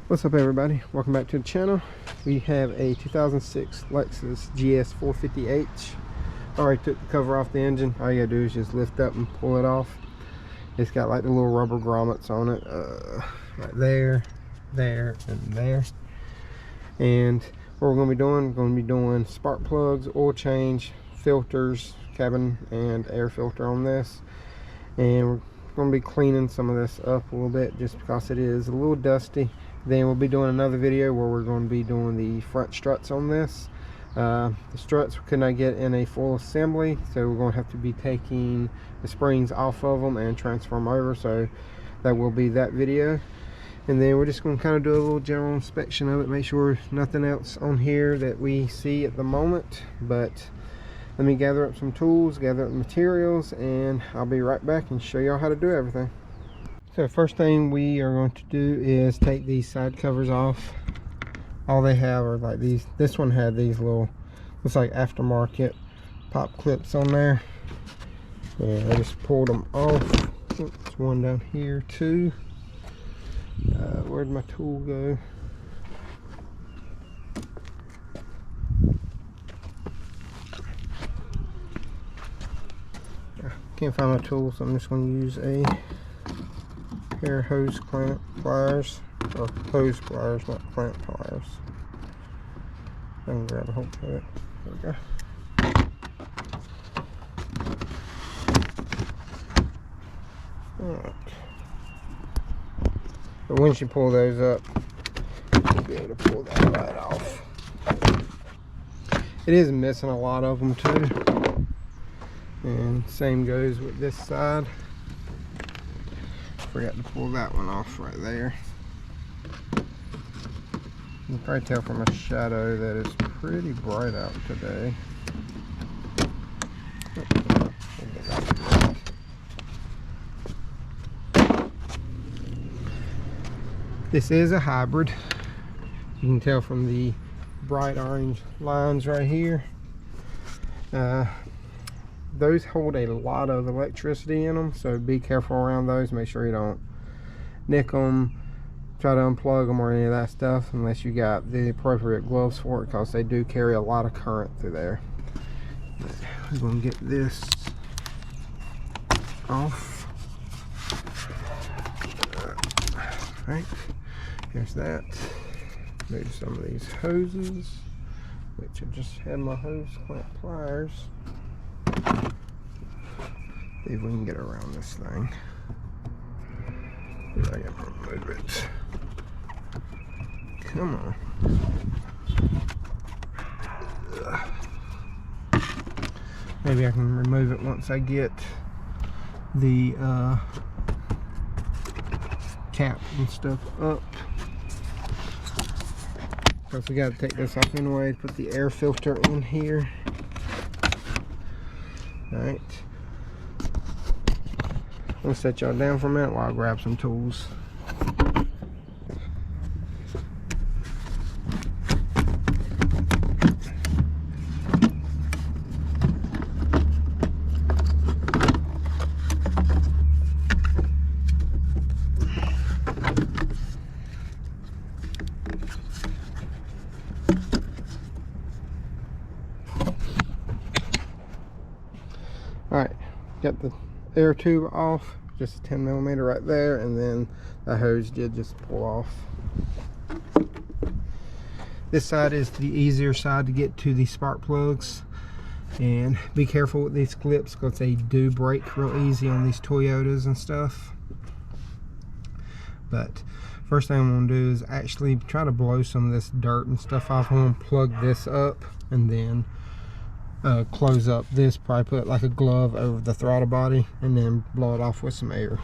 What's up everybody, welcome back to the channel. We have a 2006 Lexus GS450h. Already took the cover off the engine. All you gotta do is just lift up and pull it off. It's got like the little rubber grommets on it, right there, and there. And what we're going to be doing spark plugs, oil change, filters, cabin and air filter on this. And we're going to be cleaning some of this up a little bit just because it is a little dusty. Then we'll be doing another video where we're going to be doing the front struts on this. The struts we could not get in a full assembly, so we're going to have to be taking the springs off of them and transfer them over, so that will be that video. And then we're just going to kind of do a little general inspection of it, make sure nothing else on here that we see at the moment. But let me gather up some tools, gather up materials, and I'll be right back and show y'all how to do everything. So first thing we are going to do is take these side covers off. All they have are like these. This one had these little, looks like aftermarket pop clips on there. And I just pulled them off. There's one down here too. Where'd my tool go? Can't find my tool, so I'm just going to use a pair of hose clamp pliers, or hose pliers, not clamp pliers. I can grab a hold of it. There we go. Alright. But once you pull those up, you'll be able to pull that right off. It is missing a lot of them too. And same goes with this side. Forgot to pull that one off right there. You can probably tell from a shadow that it's pretty bright out today. This is a hybrid. You can tell from the bright orange lines right here. Those hold a lot of electricity in them, so be careful around those. Make sure you don't nick them, try to unplug them or any of that stuff unless you got the appropriate gloves for it, because they do carry a lot of current through there. We're going to get this off. Alright, here's that. Move some of these hoses, which I just had my hose clamp pliers. See if we can get around this thing. See if I can remove it. Come on. Maybe I can remove it once I get the cap and stuff up. Because we got to take this off anyway to put the air filter in here. Alright. I'm going to set y'all down for a minute while I grab some tools. Alright, got the air tube off, just a 10mm right there, and then the hose did just pull off. This side is the easier side to get to the spark plugs, and be careful with these clips because they do break real easy on these Toyotas and stuff. But first thing I'm going to do is actually try to blow some of this dirt and stuff off. I'm going to plug this up and then close up this, probably put like a glove over the throttle body and then blow it off with some air.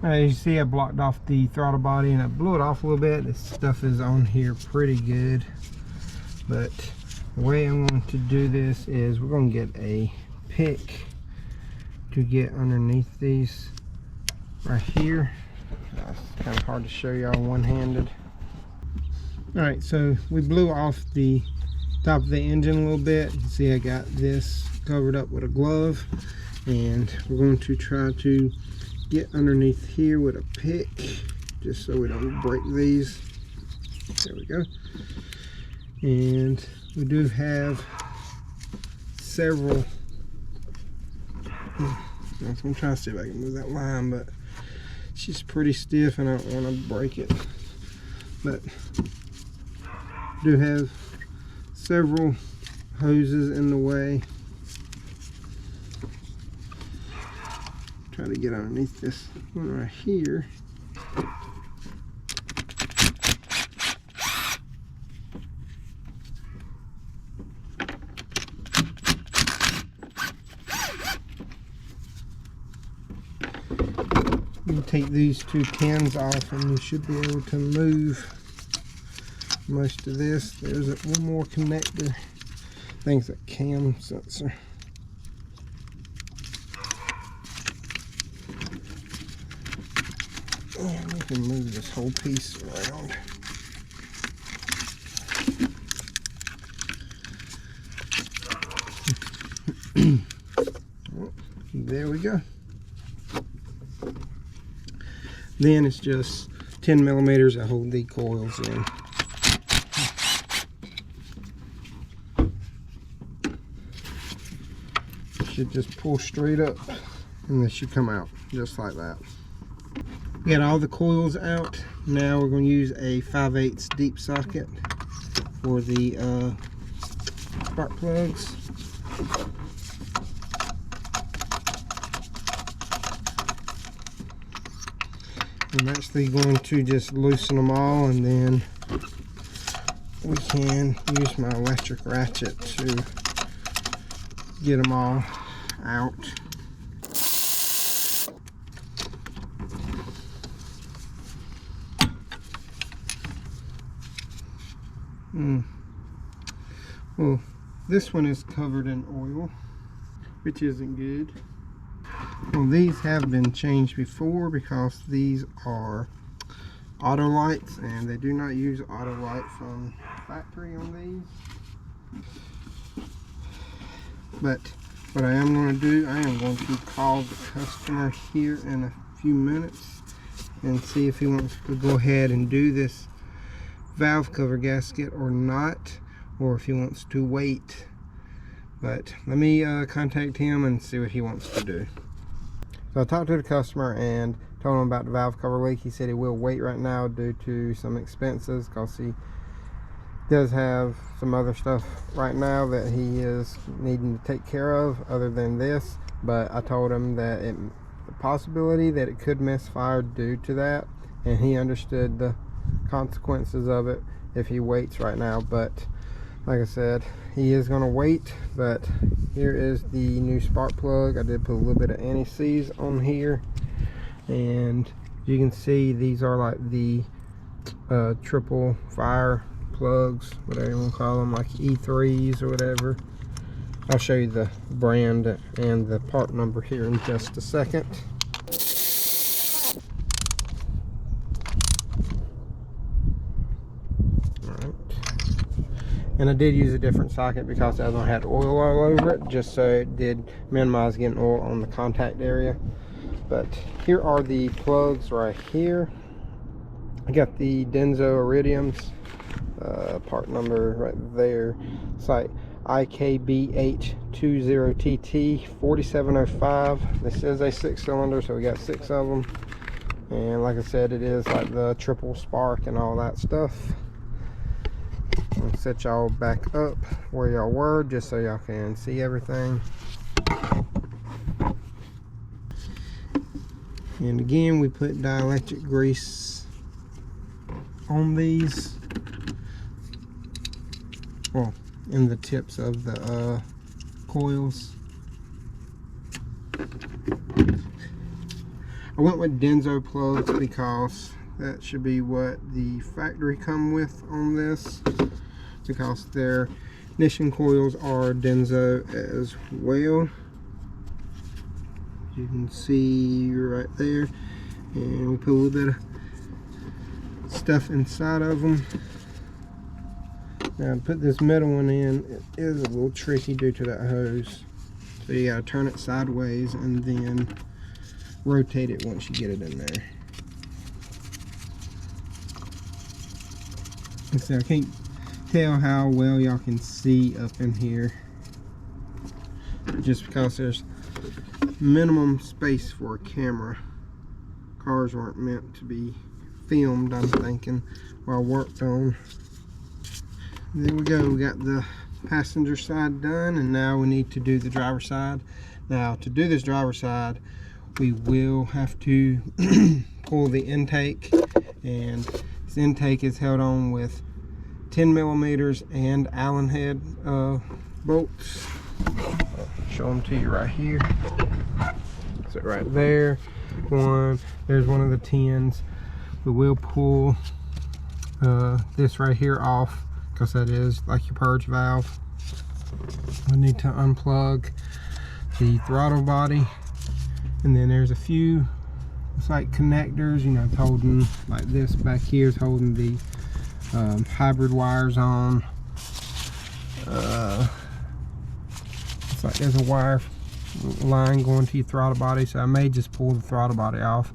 As you see, I blocked off the throttle body and I blew it off a little bit. This stuff is on here pretty good, but the way I'm going to do this is we're going to get a pick to get underneath these right here. It's kind of hard to show y'all one-handed. Alright, so we blew off the top of the engine a little bit. You can see I got this covered up with a glove, and we're going to try to get underneath here with a pick just so we don't break these. There we go. And we do have several. I'm trying to see if I can move that line, but she's pretty stiff and I don't want to break it. But do have several hoses in the way. Try to get underneath this one right here. You take these two pins off and you should be able to move most of this. There's one more connector. I think it's a cam sensor. And we can move this whole piece around. There we go. Then it's just 10 millimeters that hold the coils in. Should just pull straight up and they should come out just like that. We got all the coils out. Now we're going to use a 5/8 deep socket for the spark plugs. I'm actually going to just loosen them all, and then we can use my electric ratchet to get them all out. Well, this one is covered in oil, which isn't good. Well, these have been changed before because these are auto lights and they do not use auto light from factory on these. But what I am going to do, I am going to call the customer here in a few minutes and see if he wants to go ahead and do this valve cover gasket or not, or if he wants to wait. But let me contact him and see what he wants to do. So I talked to the customer and told him about the valve cover leak. He said he will wait right now due to some expenses because he does have some other stuff right now that he is needing to take care of other than this. But I told him that the possibility that it could misfire due to that, and he understood the consequences of it if he waits right now. But like I said, he is going to wait. But here is the new spark plug. I did put a little bit of anti-seize on here, and you can see these are like the triple fire plugs, whatever you want to call them, like E3s or whatever. I'll show you the brand and the part number here in just a second. And I did use a different socket because the other one had oil all over it, just so it did minimize getting oil on the contact area. But here are the plugs right here. I got the Denso Iridiums, part number right there. It's like IKB820TT 4705. This is a 6-cylinder, so we got 6 of them. And like I said, it is like the triple spark and all that stuff. I'll set y'all back up where y'all were just so y'all can see everything. And again, we put dielectric grease on these, well, in the tips of the coils. I went with Denso plugs because that should be what the factory come with on this, because their ignition coils are Denso as well. You can see right there, and we put a little bit of stuff inside of them. Now to put this middle one in, it is a little tricky due to that hose, so you gotta turn it sideways and then rotate it once you get it in there. So I can't tell how well y'all can see up in here, just because there's minimum space for a camera. Cars weren't meant to be filmed, I'm thinking, while worked on. There we go, we got the passenger side done, and now we need to do the driver's side. Now, to do this driver's side, we will have to pull the intake, and this intake is held on with 10 millimeters and Allen head bolts. I'll show them to you right here. So right there, there's one of the 10s. We will pull this right here off, because that is like your purge valve. We need to unplug the throttle body, and then there's a few, it's like connectors, you know, it's holding, like this back here is holding the hybrid wires on. It's like there's a wire line going to your throttle body, so I may just pull the throttle body off.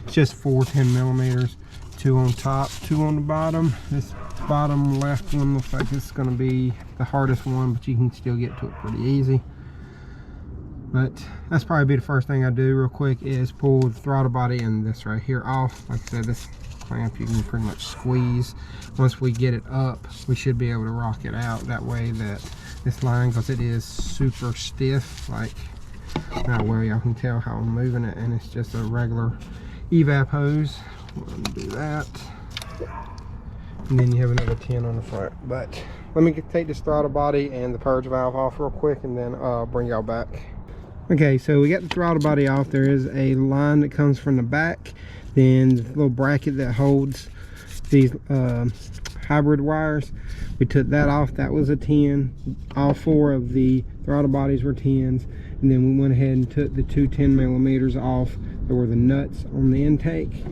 It's just 4 10 millimeters, 2 on top, 2 on the bottom. This bottom left one looks like it's going to be the hardest one, but you can still get to it pretty easy. But that's probably be the first thing I do real quick, is pull the throttle body and this right here off. Like I said, this clamp you can pretty much squeeze. Once we get it up, we should be able to rock it out that way, that this line, because it is super stiff, like not well y'all can tell how I'm moving it, and it's just a regular evap hose. We'll do that, and then you have another 10 on the front. But let me take this throttle body and the purge valve off real quick, and then bring y'all back. Okay, so we got the throttle body off. There is a line that comes from the back, then the little bracket that holds these hybrid wires. We took that off. That was a 10. All 4 of the throttle bodies were 10s, and then we went ahead and took the 2 10 millimeters off. There were the nuts on the intake.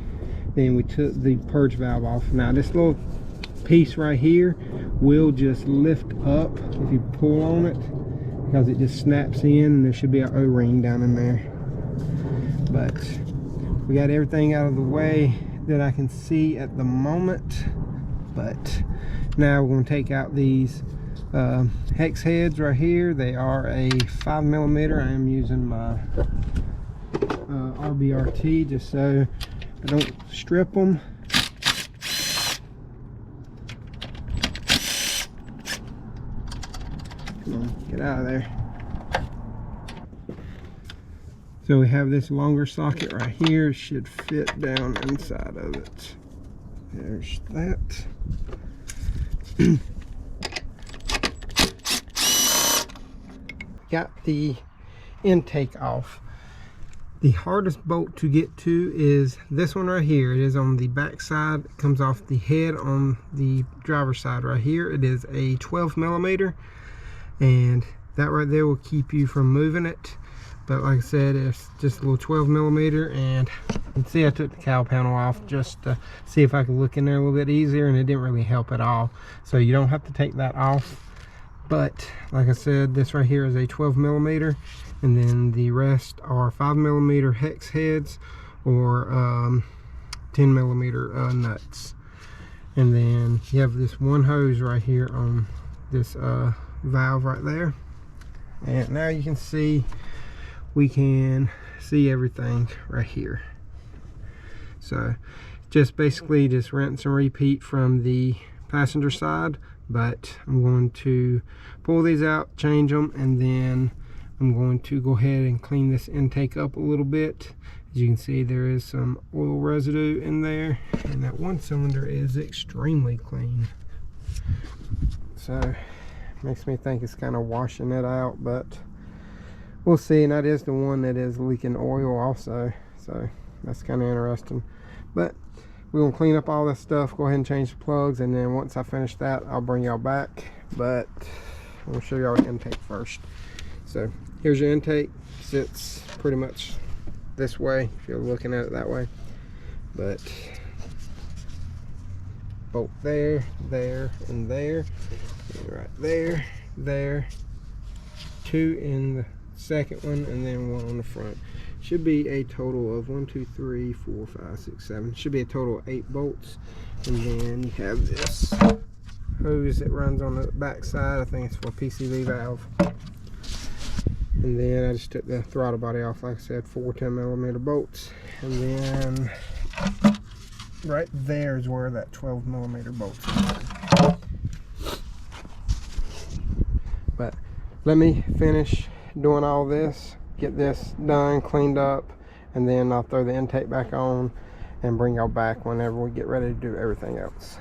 Then we took the purge valve off. Now this little piece right here will just lift up if you pull on it, because it just snaps in, and there should be an O-ring down in there. But we got everything out of the way that I can see at the moment. But now we're going to take out these hex heads right here. They are a 5 millimeter. I am using my RBRT just so I don't strip them. Come on, get out of there. So we have this longer socket right here. It should fit down inside of it. There's that. Got the intake off. The hardest bolt to get to is this one right here. It is on the back side. It comes off the head on the driver's side right here. It is a 12 millimeter, and that right there will keep you from moving it. But like I said, it's just a little 12 millimeter, and you can see I took the cowl panel off just to see if I could look in there a little bit easier, and it didn't really help at all. So you don't have to take that off. But like I said, this right here is a 12 millimeter, and then the rest are 5 millimeter hex heads or 10 millimeter nuts. And then you have this one hose right here on this valve right there. And now you can see, we can see everything right here. So just basically just rinse and repeat from the passenger side. But I'm going to pull these out, change them, and then I'm going to go ahead and clean this intake up a little bit. As you can see, there is some oil residue in there, and that one cylinder is extremely clean. So makes me think it's kind of washing it out, but we'll see. And that is the one that is leaking oil also, so that's kind of interesting. But we're gonna clean up all this stuff, go ahead and change the plugs, and then once I finish that, I'll bring y'all back. But I'm gonna show y'all the intake first. So here's your intake. Sits pretty much this way if you're looking at it that way. But bolt there, there, and there, and right there, there, 2 in the second one, and then 1 on the front. Should be a total of 1 2 3 4 5 6 7. Should be a total of 8 bolts. And then you have this hose that runs on the back side. I think it's for a PCV valve. And then I just took the throttle body off, like I said, 4 10mm bolts. And then right there is where that 12mm bolts are. But let me finish doing all this, get this done, cleaned up, and then I'll throw the intake back on and bring y'all back whenever we get ready to do everything else.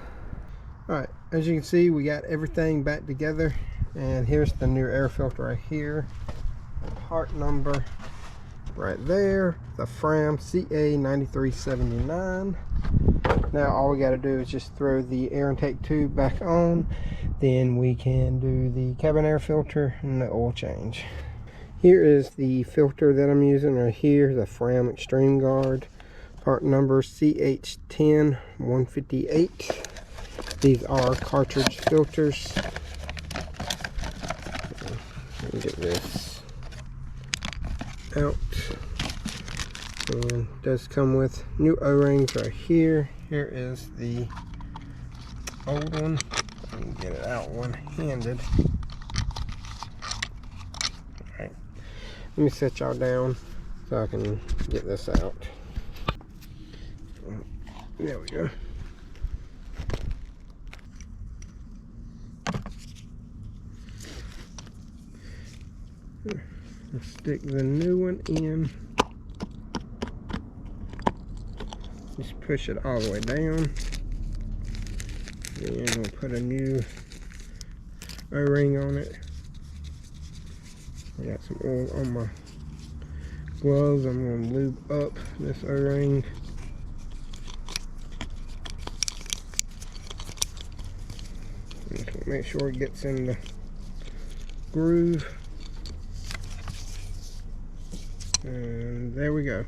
Alright, as you can see, we got everything back together, and here's the new air filter right here. Part number right there, the Fram CA9379. Now all we got to do is just throw the air intake tube back on, then we can do the cabin air filter and the oil change. Here is the filter that I'm using right here, the Fram Extreme Guard, part number CH10158. These are cartridge filters. Let me get this out. And it does come with new O-rings right here. Here is the old one. I can get it out one-handed. Alright, let me set y'all down so I can get this out. There we go. Let's stick the new one in. Just push it all the way down. Then we'll put a new O-ring on it. I got some oil on my gloves. I'm going to lube up this O-ring. Make sure it gets in the groove. And there we go.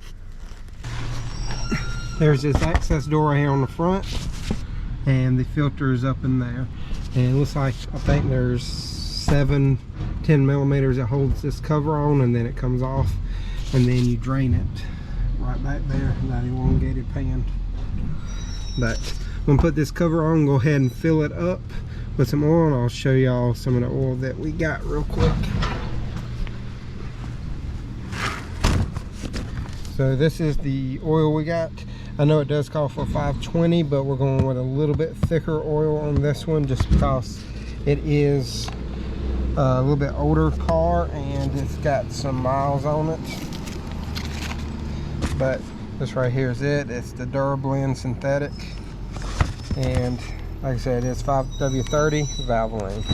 There's this access door right here on the front, and the filter is up in there. And it looks like, I think there's 7 10mm that holds this cover on, and then it comes off, and then you drain it right back there in that elongated pan. But I'm gonna put this cover on, go ahead and fill it up with some oil, and I'll show y'all some of the oil that we got real quick. So this is the oil we got. I know it does call for 520, but we're going with a little bit thicker oil on this one just because it is a little bit older car and it's got some miles on it. But this right here is it. It's the Durablend synthetic, and like I said, it's 5W30 Valvoline.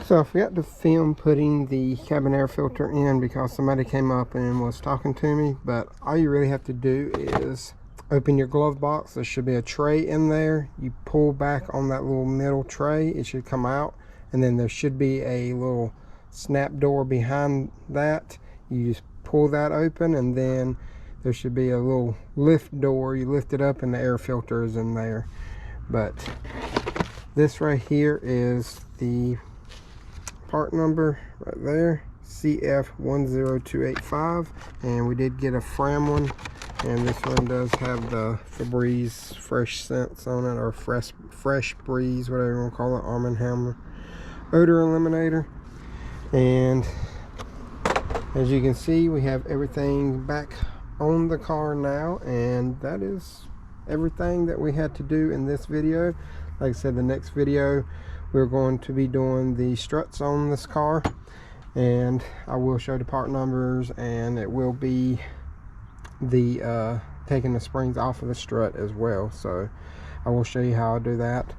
So I forgot to film putting the cabin air filter in because somebody came up and was talking to me, but all you really have to do is open your glove box. There should be a tray in there. You pull back on that little middle tray, it should come out, and then there should be a little snap door behind that. You just pull that open, and then there should be a little lift door. You lift it up and the air filter is in there. But this right here is the part number right there, CF10285, and we did get a Fram one, and this one does have the Febreze fresh scents on it, or fresh breeze, whatever you want to call it, Arm & Hammer odor eliminator. And as you can see, we have everything back on the car now, and that is everything that we had to do in this video. Like I said, the next video we're going to be doing the struts on this car, and I will show the part numbers, and it will be the taking the springs off of the strut as well. So I will show you how I do that.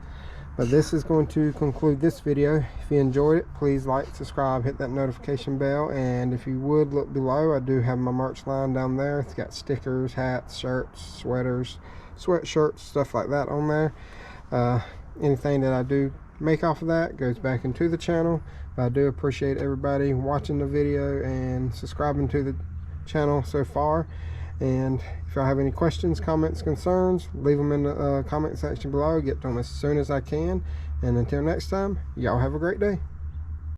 But this is going to conclude this video. If you enjoyed it, please like, subscribe, hit that notification bell, and if you would look below, I do have my merch line down there. It's got stickers, hats, shirts, sweaters, sweatshirts, stuff like that on there. Anything that I do make off of that goes back into the channel. But I do appreciate everybody watching the video and subscribing to the channel so far. And if y'all have any questions, comments, concerns, leave them in the comment section below. Get to them as soon as I can. And until next time, y'all have a great day.